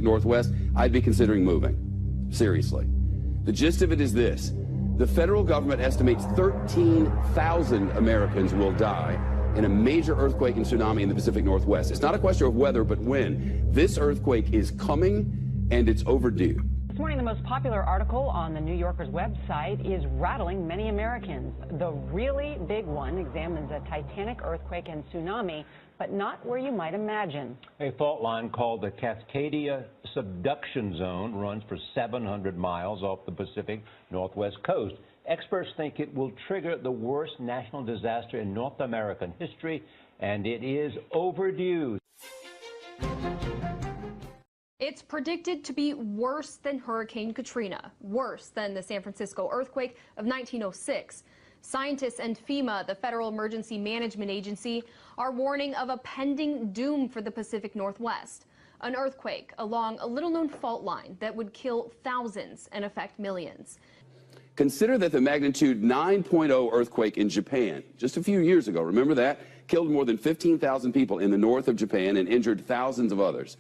Northwest, I'd be considering moving. Seriously. The gist of it is this. The federal government estimates 13,000 Americans will die in a major earthquake and tsunami in the Pacific Northwest. It's not a question of whether, but when. This earthquake is coming, and it's overdue. This morning, the most popular article on the New Yorker's website is rattling many Americans. The really big one examines a titanic earthquake and tsunami, but not where you might imagine. A fault line called the Cascadia Subduction Zone runs for 700 miles off the Pacific Northwest coast. Experts think it will trigger the worst national disaster in North American history, and it is overdue. It's predicted to be worse than Hurricane Katrina, worse than the San Francisco earthquake of 1906. Scientists and FEMA, the Federal Emergency Management Agency, are warning of a pending doom for the Pacific Northwest. An earthquake along a little-known fault line that would kill thousands and affect millions. Consider that the magnitude 9.0 earthquake in Japan just a few years ago, remember that? Killed more than 15,000 people in the north of Japan and injured thousands of others.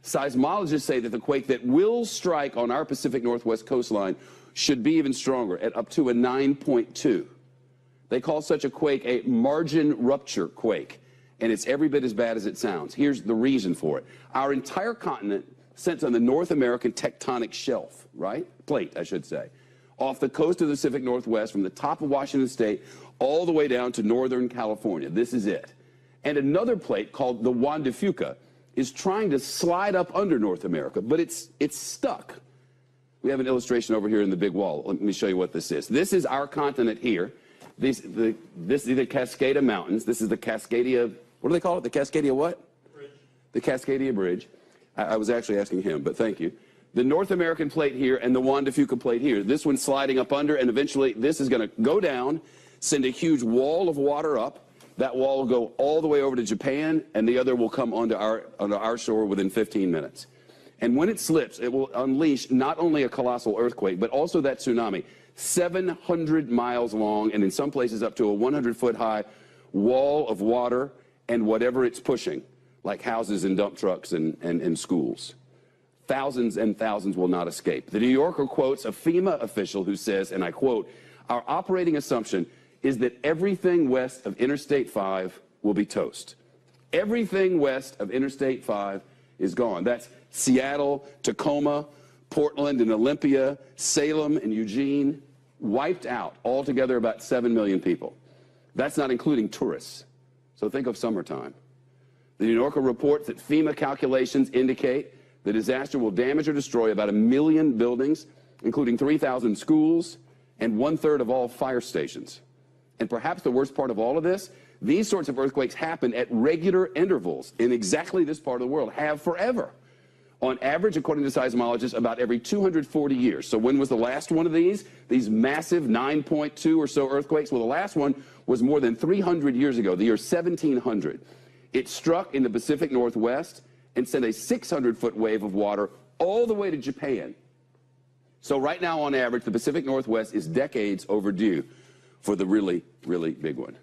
Seismologists say that the quake that will strike on our Pacific Northwest coastline should be even stronger, at up to a 9.2. They call such a quake a margin rupture quake, and it's every bit as bad as it sounds. Here's the reason for it. Our entire continent sits on the North American tectonic shelf, right? Plate, I should say. Off the coast of the Pacific Northwest, from the top of Washington State all the way down to Northern California. This is it. And another plate called the Juan de Fuca is trying to slide up under North America, but it's stuck. We have an illustration over here in the big wall. Let me show you what this is. This is our continent here. This is the Cascada Mountains. This is the Cascadia, what do they call it? The Cascadia what? Bridge. The Cascadia Bridge. I was actually asking him, but thank you. The North American plate here and the Juan de Fuca plate here. This one's sliding up under, and eventually this is going to go down, send a huge wall of water up. That wall will go all the way over to Japan, and the other will come onto our shore within 15 minutes. And when it slips, it will unleash not only a colossal earthquake, but also that tsunami, 700 miles long, and in some places up to a 100-foot high wall of water and whatever it's pushing, like houses and dump trucks and schools. Thousands and thousands will not escape. The New Yorker quotes a FEMA official who says, and I quote, "Our operating assumption is that everything west of Interstate 5 will be toast." Everything west of Interstate 5 is gone. That's Seattle, Tacoma, Portland and Olympia, Salem and Eugene, wiped out. Altogether about 7 million people. That's not including tourists. So think of summertime. The New Yorker reports that FEMA calculations indicate the disaster will damage or destroy about 1 million buildings, including 3,000 schools and 1/3 of all fire stations. And perhaps the worst part of all of this, these sorts of earthquakes happen at regular intervals in exactly this part of the world, have forever. On average, according to seismologists, about every 240 years. So when was the last one of these massive 9.2 or so earthquakes? Well, the last one was more than 300 years ago, the year 1700. It struck in the Pacific Northwest and sent a 600-foot wave of water all the way to Japan. So right now, on average, the Pacific Northwest is decades overdue for the really, really big one.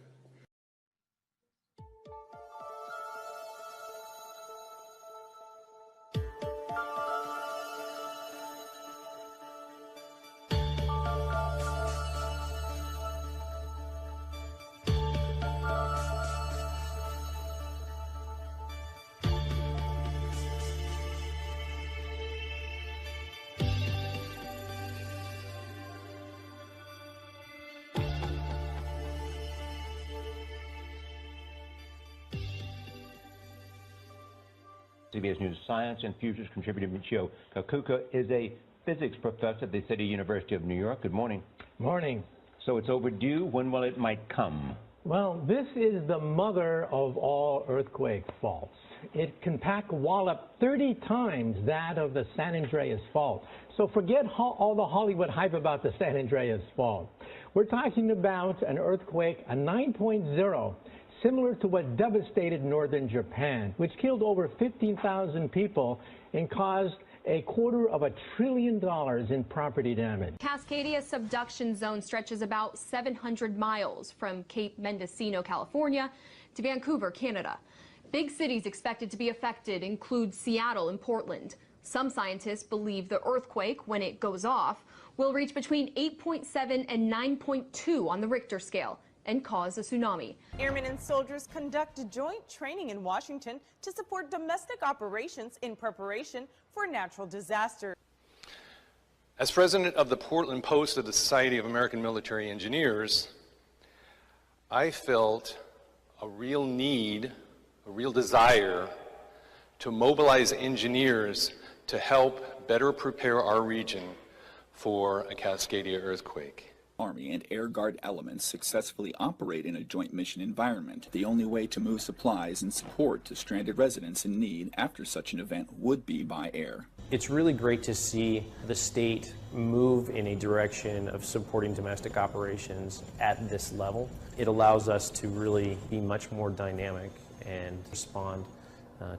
CBS News science and futures contributor Michio Kakuka is a physics professor at the City University of New York. Good morning. Morning. So it's overdue. When will it might come? Well, this is the mother of all earthquake faults. It can wallop 30 times that of the San Andreas fault. So forget all the Hollywood hype about the San Andreas fault. We're talking about an earthquake, a 9.0, similar to what devastated northern Japan, which killed over 15,000 people and caused $250 billion in property damage. Cascadia subduction zone stretches about 700 miles from Cape Mendocino, California, to Vancouver, Canada. Big cities expected to be affected include Seattle and Portland. Some scientists believe the earthquake, when it goes off, will reach between 8.7 and 9.2 on the Richter scale and cause a tsunami. Airmen and soldiers conduct joint training in Washington to support domestic operations in preparation for natural disaster. As president of the Portland Post of the Society of American Military Engineers, I felt a real need, a real desire to mobilize engineers to help better prepare our region for a Cascadia earthquake. Army and Air Guard elements successfully operate in a joint mission environment. The only way to move supplies and support to stranded residents in need after such an event would be by air. It's really great to see the state move in a direction of supporting domestic operations at this level. It allows us to really be much more dynamic and respond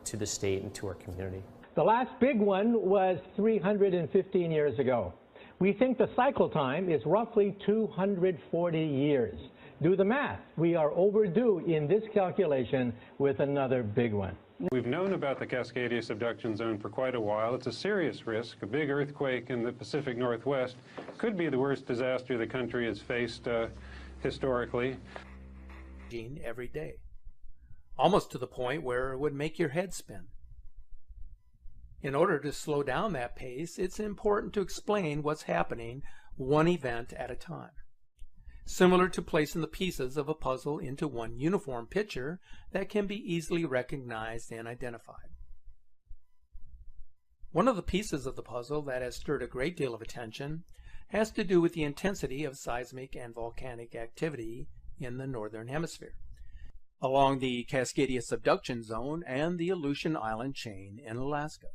to the state and to our community. The last big one was 315 years ago. We think the cycle time is roughly 240 years. Do the math. We are overdue in this calculation with another big one. We've known about the Cascadia subduction zone for quite a while. It's a serious risk. A big earthquake in the Pacific Northwest could be the worst disaster the country has faced historically. Every day, almost to the point where it would make your head spin. In order to slow down that pace, it's important to explain what's happening one event at a time. Similar to placing the pieces of a puzzle into one uniform picture that can be easily recognized and identified. One of the pieces of the puzzle that has stirred a great deal of attention has to do with the intensity of seismic and volcanic activity in the Northern Hemisphere, along the Cascadia subduction zone and the Aleutian Island chain in Alaska.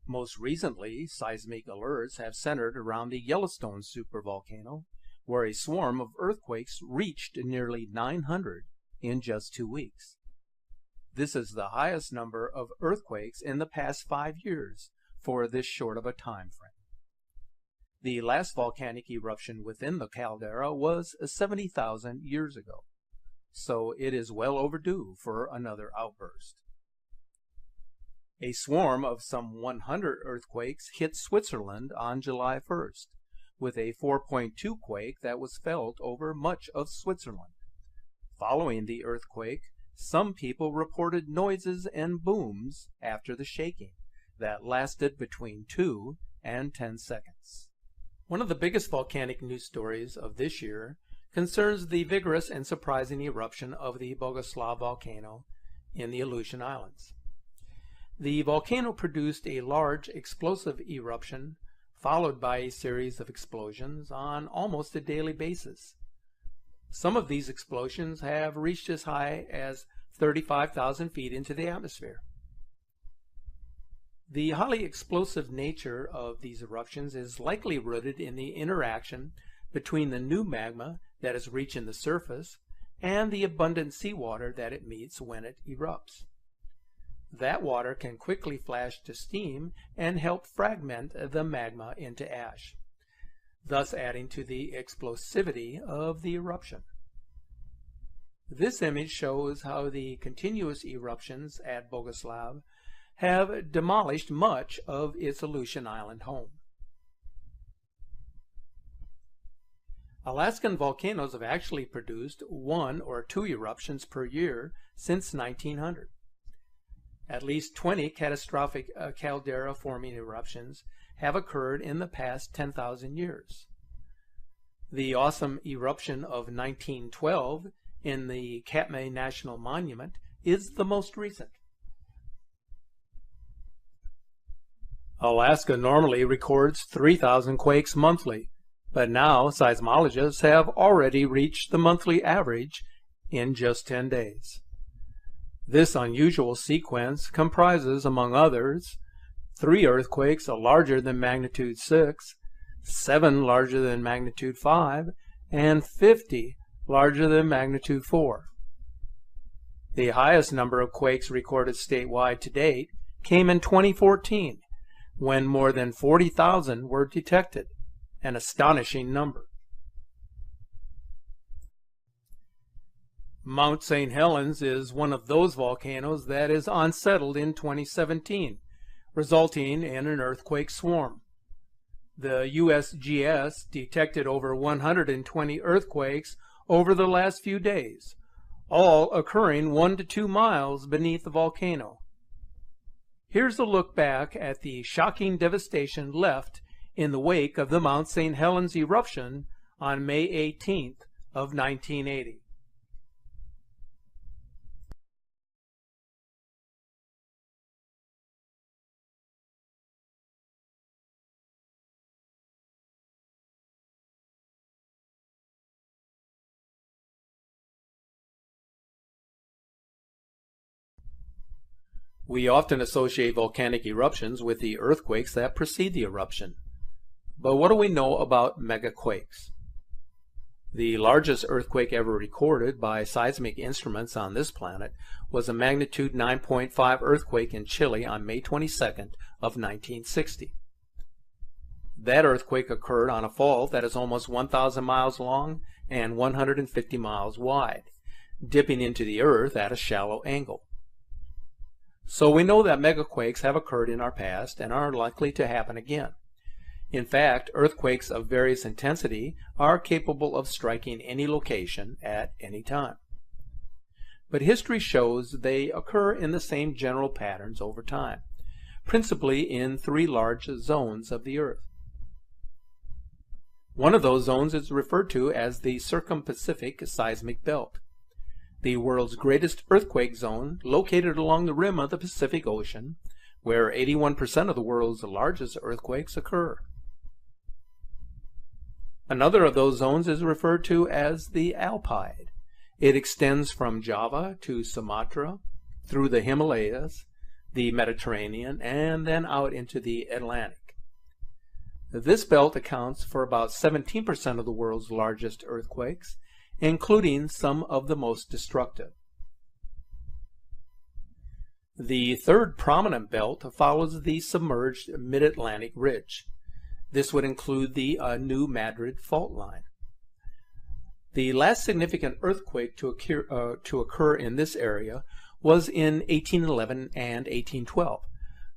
Most recently, seismic alerts have centered around the Yellowstone supervolcano, where a swarm of earthquakes reached nearly 900 in just 2 weeks. This is the highest number of earthquakes in the past 5 years for this short of a time frame. The last volcanic eruption within the caldera was 70,000 years ago, so it is well overdue for another outburst. A swarm of some 100 earthquakes hit Switzerland on July 1st, with a 4.2 quake that was felt over much of Switzerland. Following the earthquake, some people reported noises and booms after the shaking that lasted between 2 and 10 seconds. One of the biggest volcanic news stories of this year concerns the vigorous and surprising eruption of the Bogoslav volcano in the Aleutian Islands. The volcano produced a large explosive eruption followed by a series of explosions on almost a daily basis. Some of these explosions have reached as high as 35,000 feet into the atmosphere. The highly explosive nature of these eruptions is likely rooted in the interaction between the new magma that is reaching the surface and the abundant seawater that it meets when it erupts. That water can quickly flash to steam and help fragment the magma into ash, thus adding to the explosivity of the eruption. This image shows how the continuous eruptions at Bogoslav have demolished much of its Aleutian Island home. Alaskan volcanoes have actually produced 1 or 2 eruptions per year since 1900. At least 20 catastrophic caldera-forming eruptions have occurred in the past 10,000 years. The awesome eruption of 1912 in the Katmai National Monument is the most recent. Alaska normally records 3,000 quakes monthly, but now seismologists have already reached the monthly average in just 10 days. This unusual sequence comprises, among others, 3 earthquakes larger than magnitude 6, 7 larger than magnitude 5, and 50 larger than magnitude 4. The highest number of quakes recorded statewide to date came in 2014, when more than 40,000 were detected, an astonishing number. Mount St. Helens is one of those volcanoes that is unsettled in 2017, resulting in an earthquake swarm. The USGS detected over 120 earthquakes over the last few days, all occurring 1 to 2 miles beneath the volcano. Here's a look back at the shocking devastation left in the wake of the Mount St. Helens eruption on May 18th of 1980. We often associate volcanic eruptions with the earthquakes that precede the eruption. But what do we know about megaquakes? The largest earthquake ever recorded by seismic instruments on this planet was a magnitude 9.5 earthquake in Chile on May 22nd of 1960. That earthquake occurred on a fault that is almost 1,000 miles long and 150 miles wide, dipping into the earth at a shallow angle. So we know that megaquakes have occurred in our past and are likely to happen again. In fact, earthquakes of various intensity are capable of striking any location at any time. But history shows they occur in the same general patterns over time, principally in 3 large zones of the Earth. One of those zones is referred to as the Circum-Pacific Seismic Belt, the world's greatest earthquake zone located along the rim of the Pacific Ocean, where 81% of the world's largest earthquakes occur. Another of those zones is referred to as the Alpide. It extends from Java to Sumatra, through the Himalayas, the Mediterranean, and then out into the Atlantic. This belt accounts for about 17% of the world's largest earthquakes, including some of the most destructive. The third prominent belt follows the submerged Mid-Atlantic Ridge. This would include the New Madrid fault line. The last significant earthquake to occur in this area was in 1811 and 1812,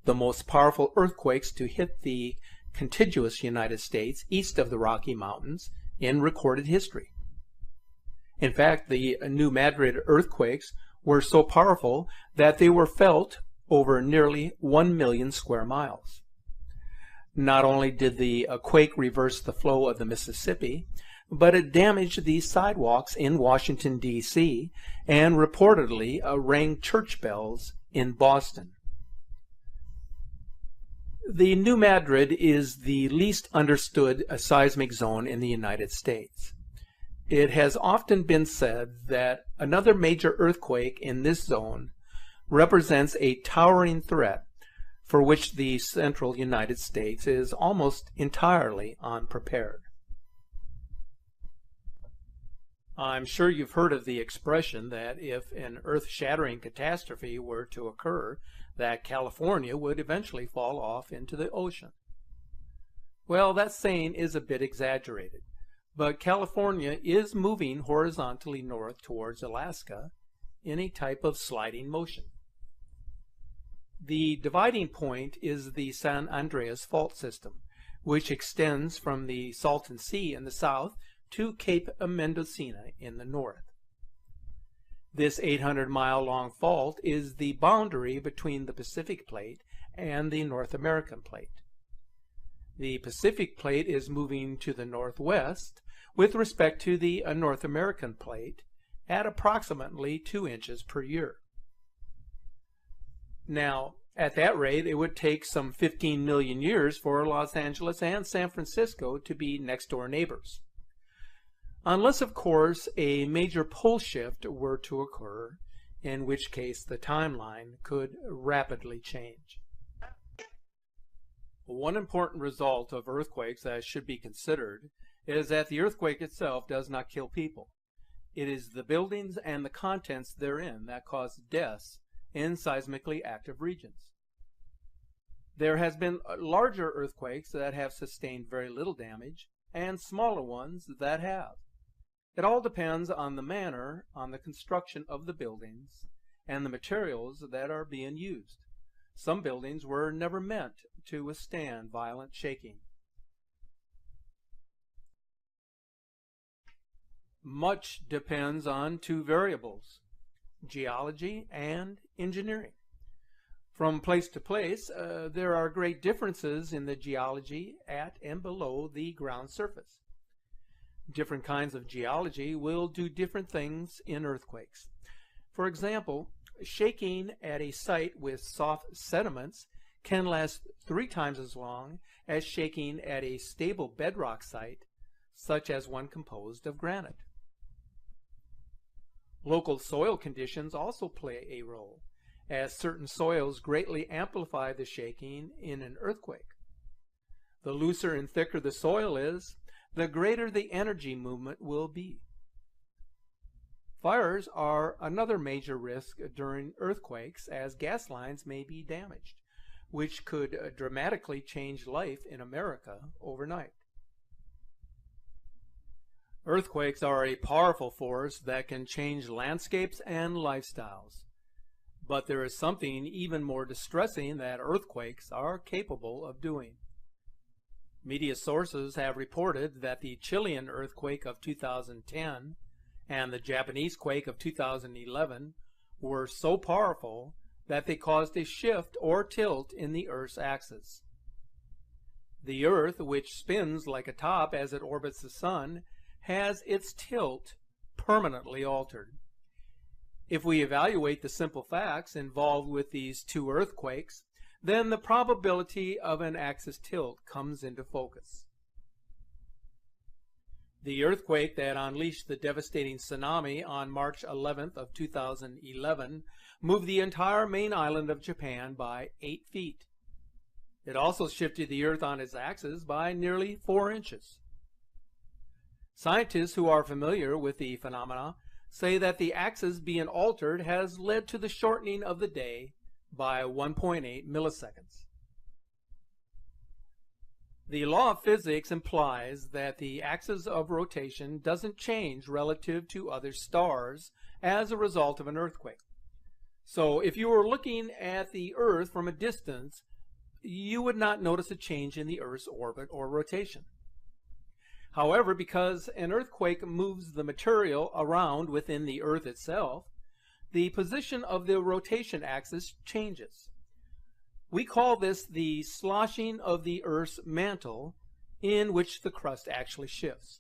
the most powerful earthquakes to hit the contiguous United States east of the Rocky Mountains in recorded history. In fact, the New Madrid earthquakes were so powerful that they were felt over nearly 1 million square miles. Not only did the quake reverse the flow of the Mississippi, but it damaged the sidewalks in Washington, D.C., and reportedly rang church bells in Boston. The New Madrid is the least understood seismic zone in the United States. It has often been said that another major earthquake in this zone represents a towering threat for which the central United States is almost entirely unprepared. I'm sure you've heard of the expression that if an earth-shattering catastrophe were to occur, that California would eventually fall off into the ocean. Well, that saying is a bit exaggerated, but California is moving horizontally north towards Alaska in a type of sliding motion. The dividing point is the San Andreas Fault System, which extends from the Salton Sea in the south to Cape Mendocino in the north. This 800-mile-long fault is the boundary between the Pacific Plate and the North American Plate. The Pacific Plate is moving to the northwest with respect to the North American Plate at approximately 2 inches per year. Now, at that rate, it would take some 15 million years for Los Angeles and San Francisco to be next-door neighbors. Unless, of course, a major pole shift were to occur, in which case the timeline could rapidly change. One important result of earthquakes that should be considered is that the earthquake itself does not kill people. It is the buildings and the contents therein that cause deaths in seismically active regions. There has been larger earthquakes that have sustained very little damage, and smaller ones that have. It all depends on the manner, on the construction of the buildings, and the materials that are being used. Some buildings were never meant to withstand violent shaking. Much depends on two variables, geology and engineering. From place to place, there are great differences in the geology at and below the ground surface. Different kinds of geology will do different things in earthquakes. For example, shaking at a site with soft sediments can last 3 times as long as shaking at a stable bedrock site, such as one composed of granite. Local soil conditions also play a role, as certain soils greatly amplify the shaking in an earthquake. The looser and thicker the soil is, the greater the energy movement will be. Fires are another major risk during earthquakes, as gas lines may be damaged, which could dramatically change life in America overnight. Earthquakes are a powerful force that can change landscapes and lifestyles. But there is something even more distressing that earthquakes are capable of doing. Media sources have reported that the Chilean earthquake of 2010 and the Japanese quake of 2011 were so powerful that they caused a shift or tilt in the Earth's axis. The Earth, which spins like a top as it orbits the Sun, has its tilt permanently altered. If we evaluate the simple facts involved with these two earthquakes, then the probability of an axis tilt comes into focus. The earthquake that unleashed the devastating tsunami on March 11th of 2011 moved the entire main island of Japan by 8 feet. It also shifted the Earth on its axis by nearly 4 inches. Scientists who are familiar with the phenomena say that the axis being altered has led to the shortening of the day by 1.8 milliseconds. The law of physics implies that the axis of rotation doesn't change relative to other stars as a result of an earthquake. So if you were looking at the Earth from a distance, you would not notice a change in the Earth's orbit or rotation. However, because an earthquake moves the material around within the Earth itself, the position of the rotation axis changes. We call this the sloshing of the Earth's mantle, in which the crust actually shifts.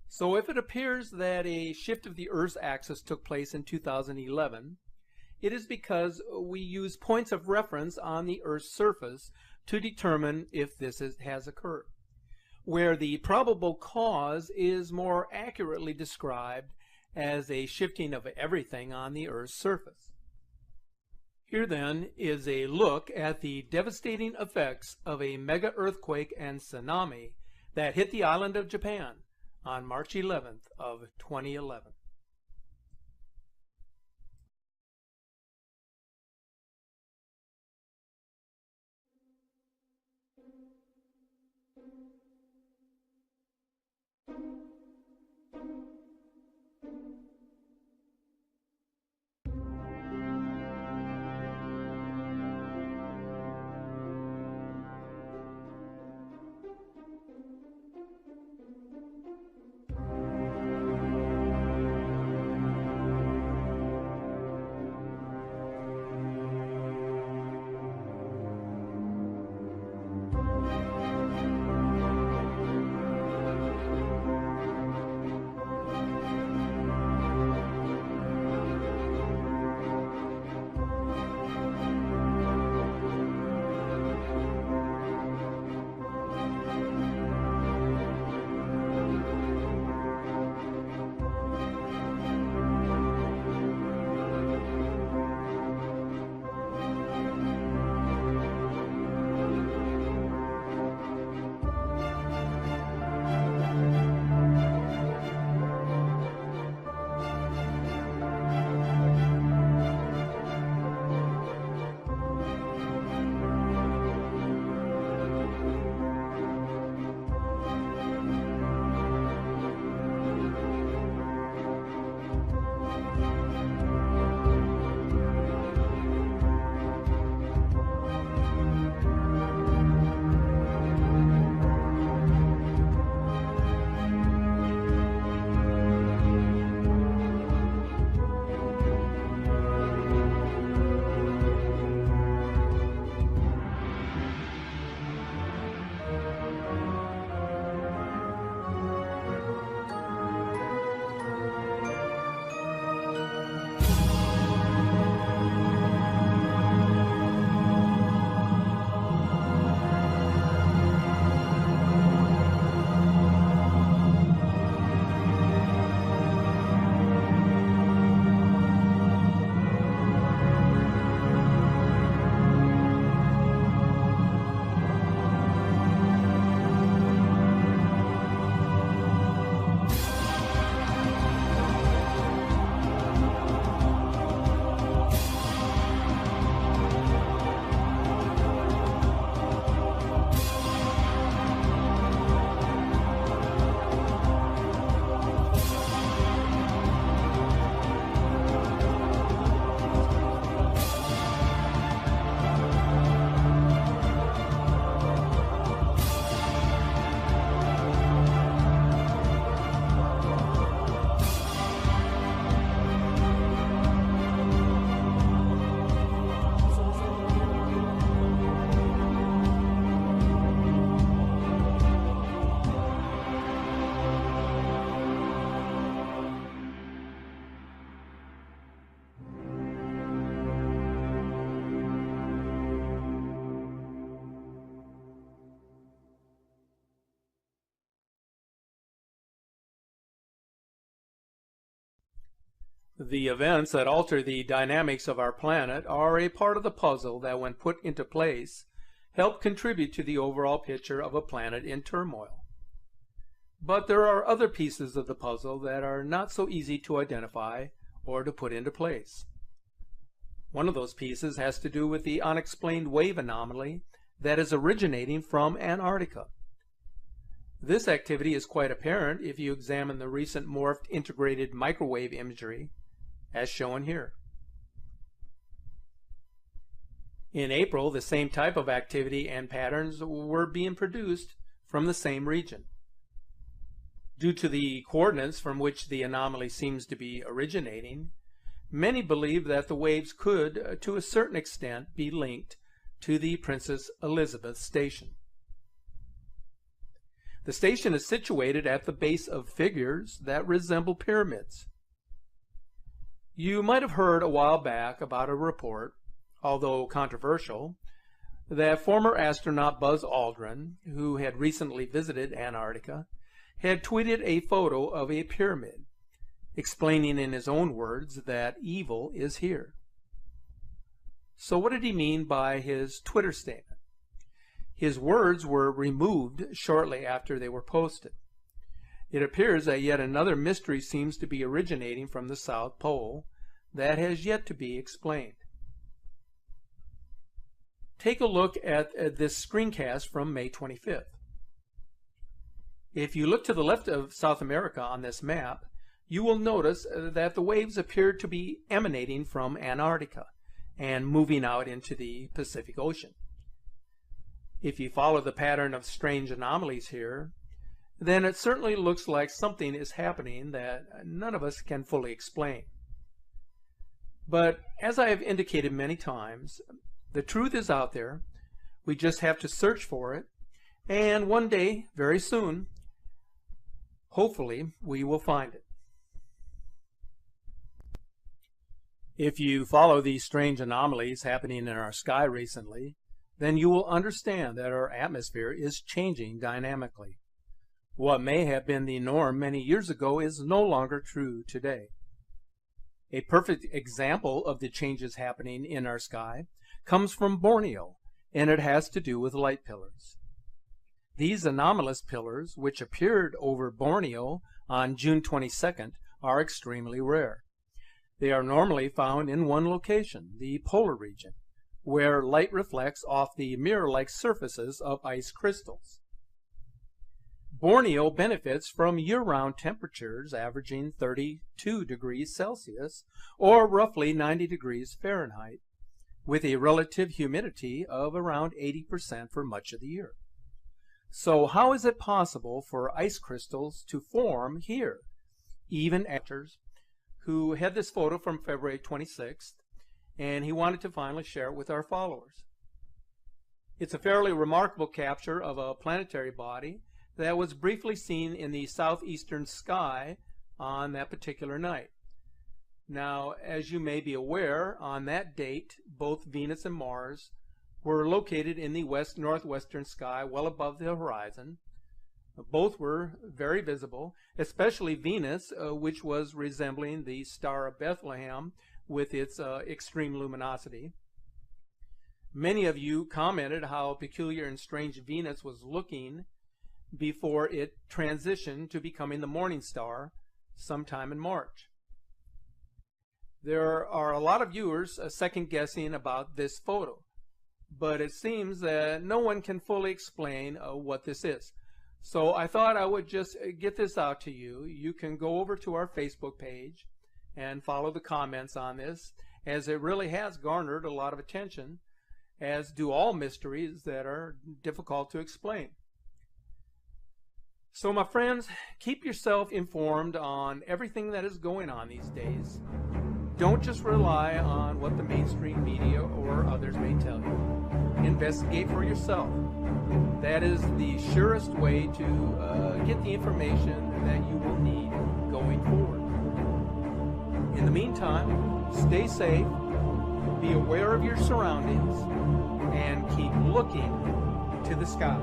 So if it appears that a shift of the Earth's axis took place in 2011, it is because we use points of reference on the Earth's surface to determine if this has occurred, where the probable cause is more accurately described as a shifting of everything on the Earth's surface. Here then is a look at the devastating effects of a mega earthquake and tsunami that hit the island of Japan on March 11th of 2011. The events that alter the dynamics of our planet are a part of the puzzle that, when put into place, help contribute to the overall picture of a planet in turmoil. But there are other pieces of the puzzle that are not so easy to identify or to put into place. One of those pieces has to do with the unexplained wave anomaly that is originating from Antarctica. This activity is quite apparent if you examine the recent morphed integrated microwave imagery, as shown here. In April, the same type of activity and patterns were being produced from the same region. Due to the coordinates from which the anomaly seems to be originating, many believe that the waves could, to a certain extent, be linked to the Princess Elizabeth Station. The station is situated at the base of figures that resemble pyramids. You might have heard a while back about a report, although controversial, that former astronaut Buzz Aldrin, who had recently visited Antarctica, had tweeted a photo of a pyramid, explaining in his own words that evil is here. So what did he mean by his Twitter statement? His words were removed shortly after they were posted. It appears that yet another mystery seems to be originating from the South Pole that has yet to be explained. Take a look at this screencast from May 25th. If you look to the left of South America on this map, you will notice that the waves appear to be emanating from Antarctica and moving out into the Pacific Ocean. If you follow the pattern of strange anomalies here, then it certainly looks like something is happening that none of us can fully explain. But as I have indicated many times, the truth is out there. We just have to search for it, and one day, very soon, hopefully, we will find it. If you follow these strange anomalies happening in our sky recently, then you will understand that our atmosphere is changing dynamically. What may have been the norm many years ago is no longer true today. A perfect example of the changes happening in our sky comes from Borneo, and it has to do with light pillars. These anomalous pillars, which appeared over Borneo on June 22nd, are extremely rare. They are normally found in one location, the polar region, where light reflects off the mirror-like surfaces of ice crystals. Borneo benefits from year-round temperatures averaging 32 degrees Celsius, or roughly 90 degrees Fahrenheit, with a relative humidity of around 80% for much of the year. So how is it possible for ice crystals to form here? Even actors who had this photo from February 26th, and he wanted to finally share it with our followers. It's a fairly remarkable capture of a planetary body that was briefly seen in the southeastern sky on that particular night. Now, as you may be aware, on that date, both Venus and Mars were located in the west-northwestern sky well above the horizon. Both were very visible, especially Venus, which was resembling the Star of Bethlehem with its extreme luminosity. Many of you commented how peculiar and strange Venus was looking before it transitioned to becoming the morning star sometime in March. There are a lot of viewers second-guessing about this photo, but it seems that no one can fully explain what this is. So I thought I would just get this out to you. You can go over to our Facebook page and follow the comments on this, as it really has garnered a lot of attention, as do all mysteries that are difficult to explain. So my friends, keep yourself informed on everything that is going on these days. Don't just rely on what the mainstream media or others may tell you. Investigate for yourself. That is the surest way to get the information that you will need going forward. In the meantime, stay safe, be aware of your surroundings, and keep looking to the sky.